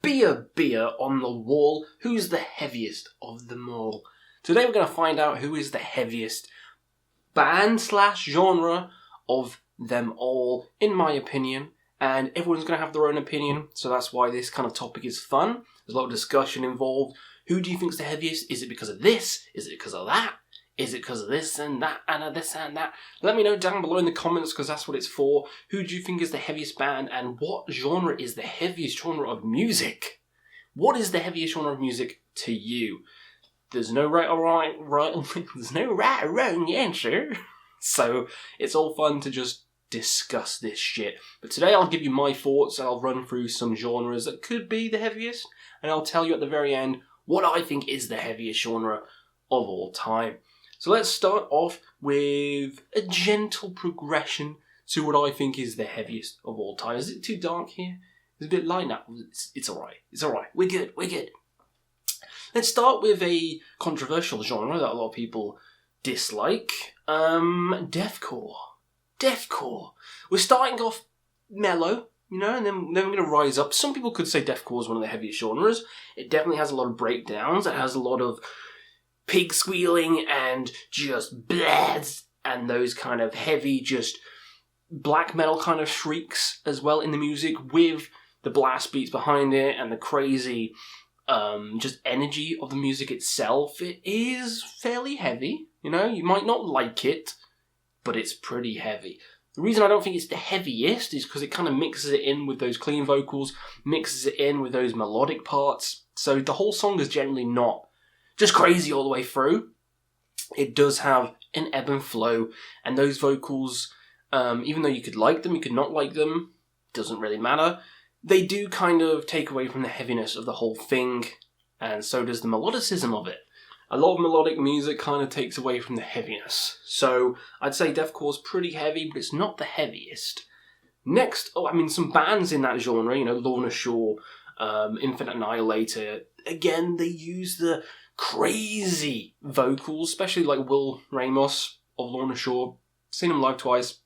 beer on the wall. Who's the heaviest of them all? Today we're going to find out who is the heaviest band/genre of them all, in my opinion. And everyone's going to have their own opinion, so that's why this kind of topic is fun. There's a lot of discussion involved. Who do you think is the heaviest? Is it because of this? Is it because of that? Is it because of this and that and this and that? Let me know down below in the comments, because that's what it's for. Who do you think is the heaviest band, and what genre is the heaviest genre of music? What is the heaviest genre of music to you? There's no right or there's no right or wrong answer. So it's all fun to just discuss this shit. But today I'll give you my thoughts, and I'll run through some genres that could be the heaviest, and I'll tell you at the very end what I think is the heaviest genre of all time. So let's start off with a gentle progression to what I think is the heaviest of all time. Is it too dark here? It's a bit light now. It's alright. It's alright. We're good. Let's start with a controversial genre that a lot of people dislike. Deathcore. We're starting off mellow, and then we're going to rise up. Some people could say deathcore is one of the heaviest genres. It definitely has a lot of breakdowns. It has a lot of pig squealing and just blads and those kind of heavy, just black metal kind of shrieks as well in the music, with the blast beats behind it and the crazy just energy of the music itself. It is fairly heavy, you might not like it, but it's pretty heavy. The reason I don't think it's the heaviest is because it kind of mixes it in with those clean vocals, mixes it in with those melodic parts, so the whole song is generally not just crazy all the way through. It does have an ebb and flow, and those vocals, even though you could like them, you could not like them, doesn't really matter. They do kind of take away from the heaviness of the whole thing, and so does the melodicism of it. A lot of melodic music kind of takes away from the heaviness. So I'd say deathcore is pretty heavy, but it's not the heaviest. Next, some bands in that genre, Lorna Shore, Infinite Annihilator, again, they use the crazy vocals, especially like Will Ramos of Lorna Shore. Seen him live twice.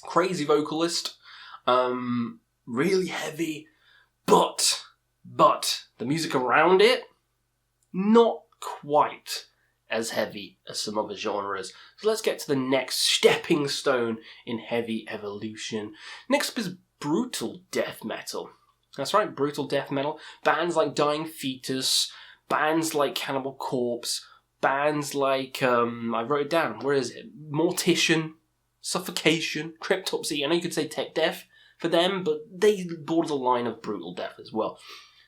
Crazy vocalist. Really heavy. But the music around it, not quite as heavy as some other genres. So let's get to the next stepping stone in heavy evolution. Next up is brutal death metal. That's right, brutal death metal. Bands like Dying Fetus, bands like Cannibal Corpse, bands like, I wrote it down, where is it? Mortician, Suffocation, Cryptopsy. I know you could say tech death for them, but they border the line of brutal death as well.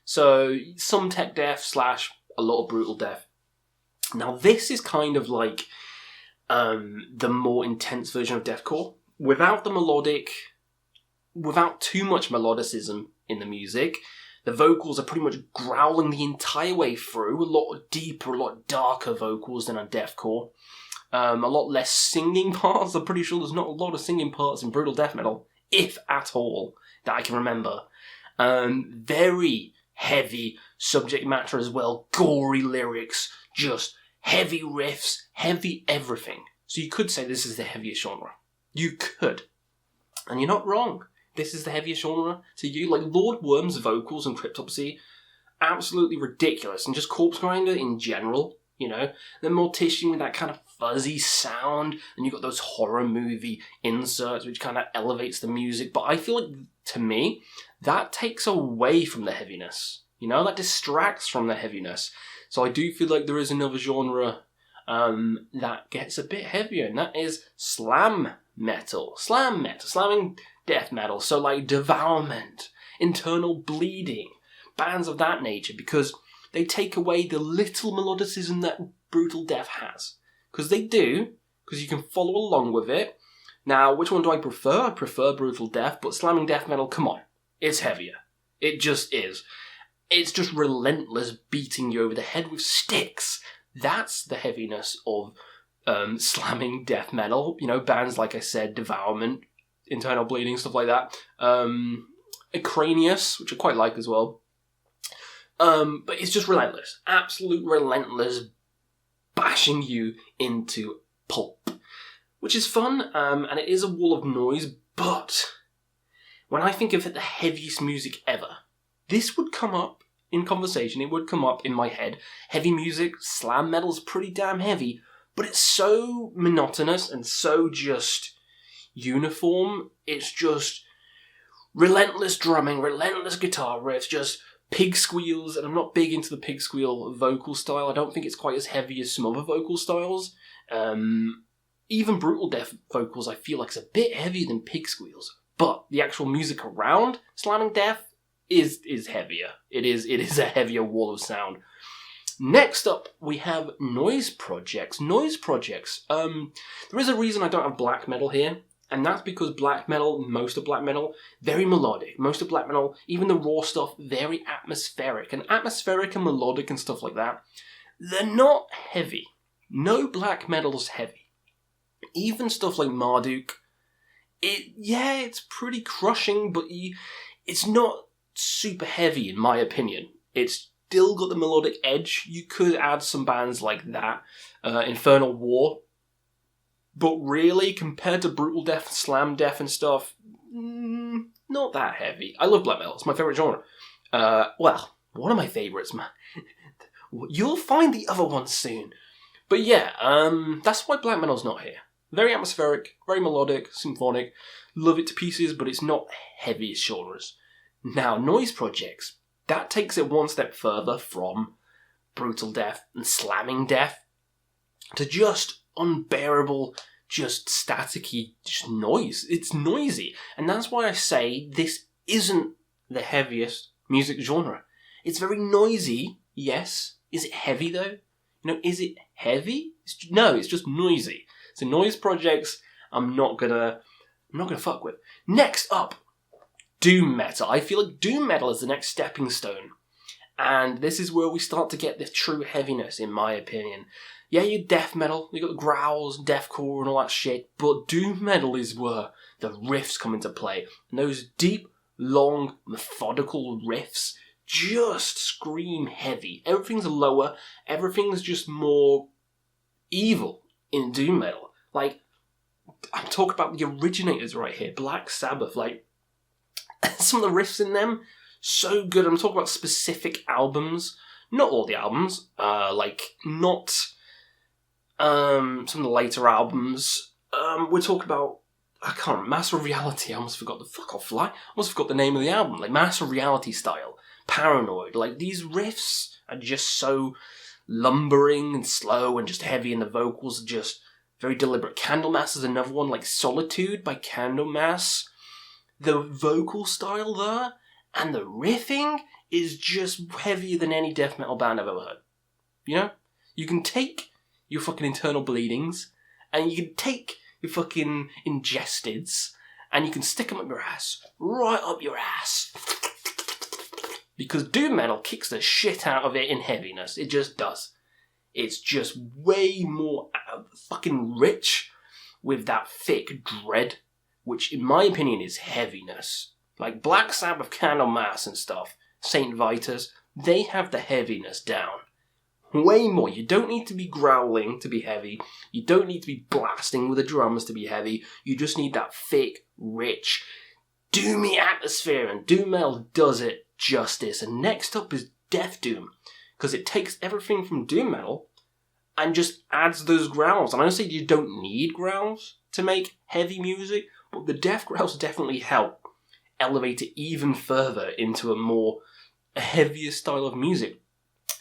So some tech death / a lot of brutal death. Now this is kind of like the more intense version of deathcore, without too much melodicism in the music. The vocals are pretty much growling the entire way through, a lot deeper, a lot darker vocals than on deathcore. A lot less singing parts. I'm pretty sure there's not a lot of singing parts in brutal death metal, if at all, that I can remember. Very heavy subject matter as well, gory lyrics, just heavy riffs, heavy everything. So you could say this is the heaviest genre. You could. And you're not wrong. This is the heaviest genre to you. Like Lord Worm's vocals and Cryptopsy, absolutely ridiculous. And just Corpse Grinder in general, Then Mortician with that kind of fuzzy sound. And you've got those horror movie inserts which kind of elevates the music. But I feel like, to me, that takes away from the heaviness. That distracts from the heaviness. So I do feel like there is another genre that gets a bit heavier, and that is slam metal. Slamming death metal. So like Devourment, Internal Bleeding, bands of that nature, because they take away the little melodicism that brutal death has. Because they do, because you can follow along with it. Now, which one do I prefer? I prefer brutal death, but slamming death metal, come on, it's heavier. It just is. It's just relentless, beating you over the head with sticks. That's the heaviness of slamming death metal. Bands like I said, Devourment, Internal Bleeding, stuff like that. Cranius, which I quite like as well. But it's just relentless. Absolute relentless, bashing you into pulp. Which is fun, and it is a wall of noise, but when I think of it, the heaviest music ever, this would come up in conversation, it would come up in my head. Heavy music, slam metal's pretty damn heavy, but it's so monotonous and so just uniform. It's just relentless drumming, relentless guitar riffs, just pig squeals, and I'm not big into the pig squeal vocal style. I don't think it's quite as heavy as some other vocal styles. Even brutal death vocals, I feel like it's a bit heavier than pig squeals. But the actual music around slamming death is heavier. It is a heavier wall of sound. Next up, we have noise projects. Noise projects. There is a reason I don't have black metal here, and that's because black metal, most of black metal, very melodic. Most of black metal, even the raw stuff, very atmospheric. And atmospheric and melodic and stuff like that, they're not heavy. No black metal's heavy. Even stuff like Marduk, it's pretty crushing, but it's not super heavy in my opinion. It's still got the melodic edge. You could add some bands like that, Infernal War, but really, compared to brutal death, slam death and stuff, not that heavy. I love black metal. It's my favourite genre. Well, one of my favourites, man. You'll find the other ones soon. But yeah, that's why black metal's not here. Very atmospheric, very melodic, symphonic. Love it to pieces, but it's not heavy as genres. Now, noise projects, that takes it one step further from brutal death and slamming death to just unbearable, just staticky just noise. It's noisy. And that's why I say this isn't the heaviest music genre. It's very noisy, yes. Is it heavy though? Is it heavy? No, it's just noisy. So noise projects, I'm not gonna fuck with. Next up, doom metal. I feel like doom metal is the next stepping stone. And this is where we start to get the true heaviness, in my opinion. Yeah, you death metal, you got the growls, deathcore and all that shit, but doom metal is where the riffs come into play. And those deep, long, methodical riffs just scream heavy. Everything's lower, everything's just more evil in doom metal. Like, I'm talking about the originators right here, Black Sabbath, like, some of the riffs in them, so good. I'm talking about specific albums, not all the albums, not some of the later albums. We're talking about, I can't remember, Master of Reality, I almost forgot the name of the album, like Master of Reality style, Paranoid, like these riffs are just so lumbering and slow and just heavy, and the vocals are just very deliberate. Candlemass is another one, like Solitude by Candlemass. The vocal style there and the riffing is just heavier than any death metal band I've ever heard. You can take your fucking internal bleedings and you can take your fucking ingestids and you can stick them up your ass. Right up your ass. Because doom metal kicks the shit out of it in heaviness. It just does. It's just way more fucking rich with that thick dread, which in my opinion is heaviness. Like Black Sabbath, Candlemass and stuff, Saint Vitus, they have the heaviness down. Way more. You don't need to be growling to be heavy. You don't need to be blasting with the drums to be heavy. You just need that thick, rich, doomy atmosphere, and doom metal does it justice. And next up is Death Doom, because it takes everything from doom metal and just adds those growls. And I don't say you don't need growls to make heavy music, but the death growls definitely help elevate it even further into a heavier style of music.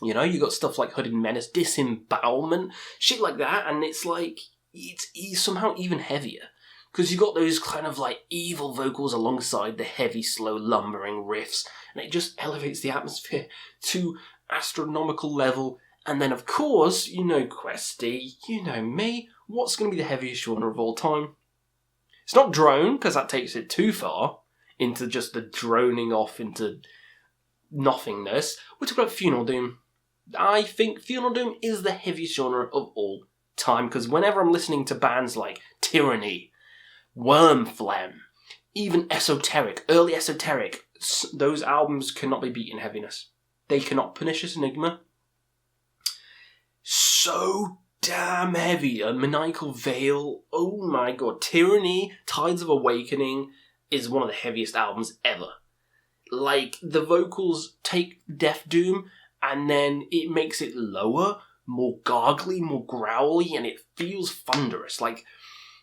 You got stuff like Hooded Menace, Disembowelment, shit like that, and it's like, it's somehow even heavier. Because you got those kind of like evil vocals alongside the heavy, slow, lumbering riffs, and it just elevates the atmosphere to astronomical level. And then, of course, Questy, me, what's going to be the heaviest genre of all time? It's not drone, because that takes it too far into just the droning off into nothingness. We're talking about Funeral Doom. I think Funeral Doom is the heaviest genre of all time, because whenever I'm listening to bands like Tyranny, Wormphlegm, even Esoteric, early Esoteric, those albums cannot be beat in heaviness. They cannot. Pernicious Enigma, so damn heavy. A Maniacal Veil, oh my god. Tyranny, Tides of Awakening is one of the heaviest albums ever. Like, the vocals take Death Doom and then it makes it lower, more gargly, more growly, and it feels thunderous. Like,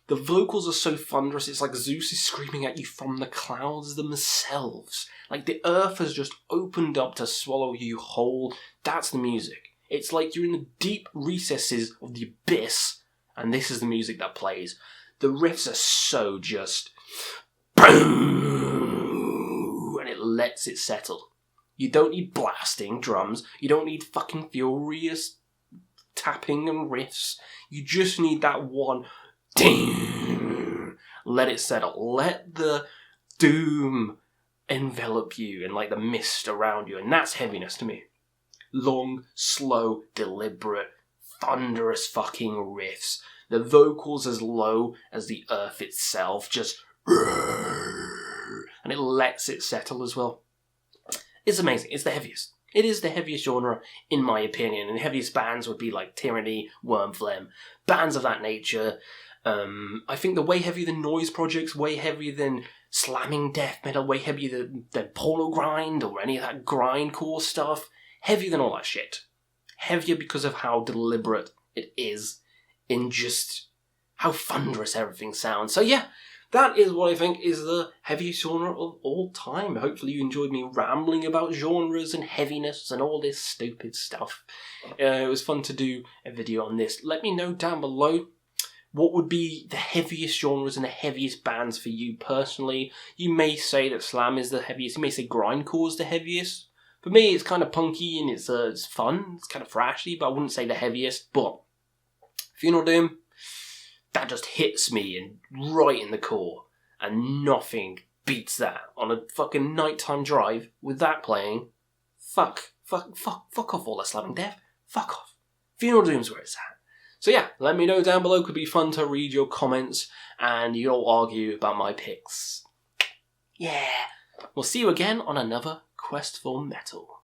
the vocals are so thunderous, it's like Zeus is screaming at you from the clouds themselves. Like, the earth has just opened up to swallow you whole. That's the music. It's like you're in the deep recesses of the abyss, and this is the music that plays. The riffs are so just... and it lets it settle. You don't need blasting drums. You don't need fucking furious tapping and riffs. You just need that one... ding. Let it settle. Let the doom envelop you and like the mist around you. And that's heaviness to me. Long, slow, deliberate, thunderous fucking riffs. The vocals as low as the earth itself. Just... and it lets it settle as well. It's amazing. It's the heaviest. It is the heaviest genre, in my opinion. And the heaviest bands would be like Tyranny, Wormphlegm, bands of that nature. I think they're way heavier than noise projects, way heavier than slamming death metal, way heavier than Porno Grind or any of that grindcore stuff. Heavier than all that shit. Heavier because of how deliberate it is in just how thunderous everything sounds. So yeah, that is what I think is the heaviest genre of all time. Hopefully you enjoyed me rambling about genres and heaviness and all this stupid stuff. It was fun to do a video on this. Let me know down below what would be the heaviest genres and the heaviest bands for you personally. You may say that slam is the heaviest. You may say grindcore is the heaviest. For me, it's kind of punky and it's fun. It's kind of thrashy, but I wouldn't say the heaviest. But Funeral Doom, that just hits me right in the core. And nothing beats that. On a fucking nighttime drive with that playing, fuck off all that slamming death. Fuck off. Funeral Doom's where it's at. So yeah, let me know down below. Could be fun to read your comments and you all argue about my picks. Yeah. We'll see you again on another Quest for Metal.